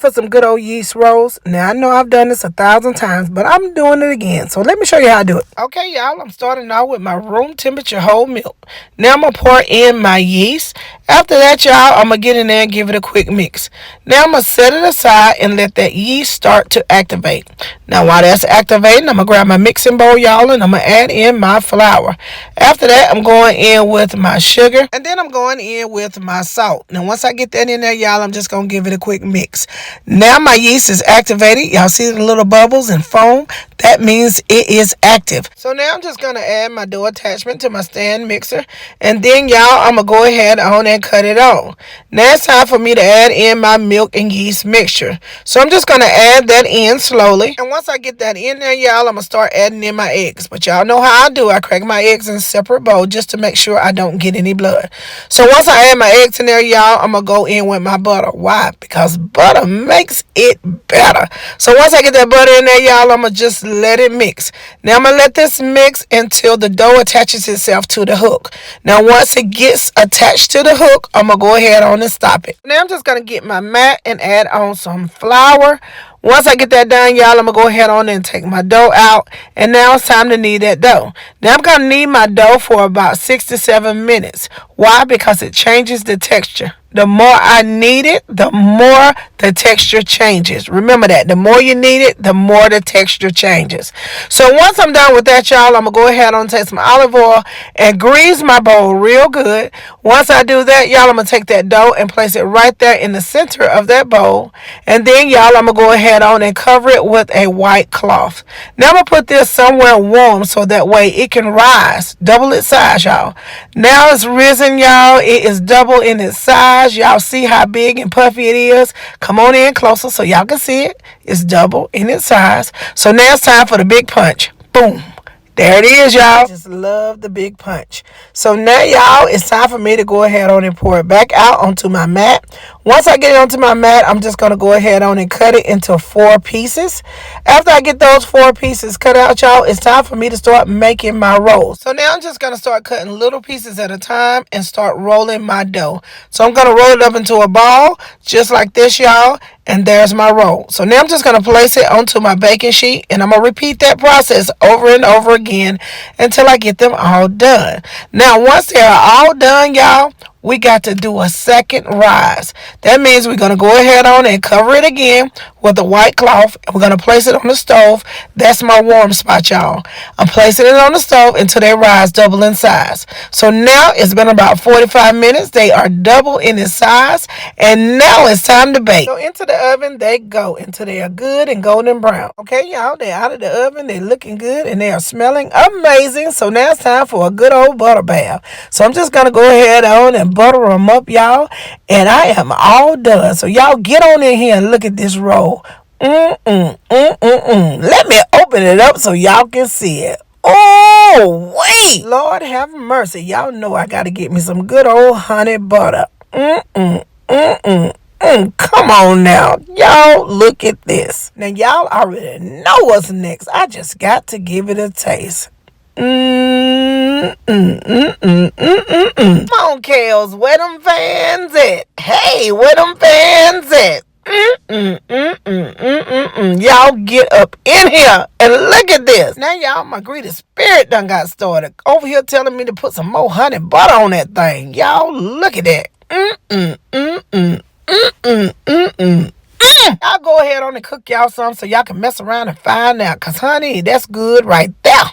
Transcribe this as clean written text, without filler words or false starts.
for some good old yeast rolls? Now, I know I've done this 1,000 times, but I'm doing it again. So let me show you how I do it. Okay, y'all, I'm starting out with my room temperature whole milk. Now I'm going to pour in my yeast. After that, y'all, I'm going to get in there and give it a quick mix. Now I'm going to set it aside and let that yeast start to activate. Now, while that's activating, I'm going to grab my mixing bowl, y'all, and I'm going to add in my flour. After that, I'm going in with my sugar, and then I'm going in with my salt. Now, once I get that in there, y'all, I'm just going to give it a quick mix. Now my yeast is activated. Y'all see the little bubbles and foam? That means it is active. So now I'm just going to add my dough attachment to my stand mixer. And then, y'all, I'm going to go ahead on and cut it on. Now it's time for me to add in my milk and yeast mixture. So I'm just going to add that in slowly. And once I get that in there, y'all, I'm going to start adding in my eggs. But y'all know how I do. I crack my eggs in a separate bowl just to make sure I don't get any blood. So once I add my eggs in there, y'all, I'm going to go in with my butter. Why? Because butter makes it better. So once I get that butter in there, y'all, I'm going to just let it mix. Now I'm going to let this mix until the dough attaches itself to the hook. Now once it gets attached to the hook, I'm going to go ahead on and stop it. Now I'm just going to get my mat and add on some flour. Once I get that done, y'all, I'm going to go ahead on and take my dough out. And now it's time to knead that dough. Now I'm going to knead my dough for about 6 to 7 minutes. Why? Because it changes the texture. The more I knead it, the more the texture changes. Remember that. The more you knead it, the more the texture changes. So once I'm done with that, y'all, I'm going to go ahead and take some olive oil and grease my bowl real good. Once I do that, y'all, I'm going to take that dough and place it right there in the center of that bowl. And then, y'all, I'm going to go ahead on and cover it with a white cloth. Now I'm going to put this somewhere warm so that way it can rise. Double its size, y'all. Now it's risen, y'all. It is double in its size. Y'all see how big and puffy it is? Come on in closer so y'all can see it. It's double in its size. So now it's time for the big punch. Boom. There it is, y'all. I just love the big punch. So now, y'all, it's time for me to go ahead on and pour it back out onto my mat. Once I get it onto my mat, I'm just going to go ahead on and cut it into 4 pieces. After I get those 4 pieces cut out, y'all, it's time for me to start making my rolls. So now I'm just going to start cutting little pieces at a time and start rolling my dough. So I'm going to roll it up into a ball just like this, y'all. And there's my roll. So now I'm just going to place it onto my baking sheet. And I'm going to repeat that process over and over again until I get them all done. Now, once they're all done, y'all, we got to do a second rise. That means we're going to go ahead on and cover it again with a white cloth. And we're going to place it on the stove. That's my warm spot, y'all. I'm placing it on the stove until they rise double in size. So now it's been about 45 minutes. They are double in its size. And now it's time to bake. So into the oven they go until they are good and golden brown. Okay, y'all, they're out of the oven. They're looking good and they are smelling amazing. So now it's time for a good old butter bath. So I'm just going to go ahead on and butter them up, y'all, and I am all done. So y'all get on in here and look at this roll. Let me open it up so y'all can see it. Oh, wait, Lord have mercy. Y'all know I got to get me some good old honey butter. Come on now, y'all, look at this. Now y'all already know what's next. I just got to give it a taste. Come on, Kells, where them fans at? Hey, where them fans at? Y'all get up in here and look at this. Now, y'all, my greedy spirit done got started. Over here telling me to put some more honey butter on that thing. Y'all, look at that. I'll go ahead on and cook y'all some so y'all can mess around and find out. Because, honey, that's good right there.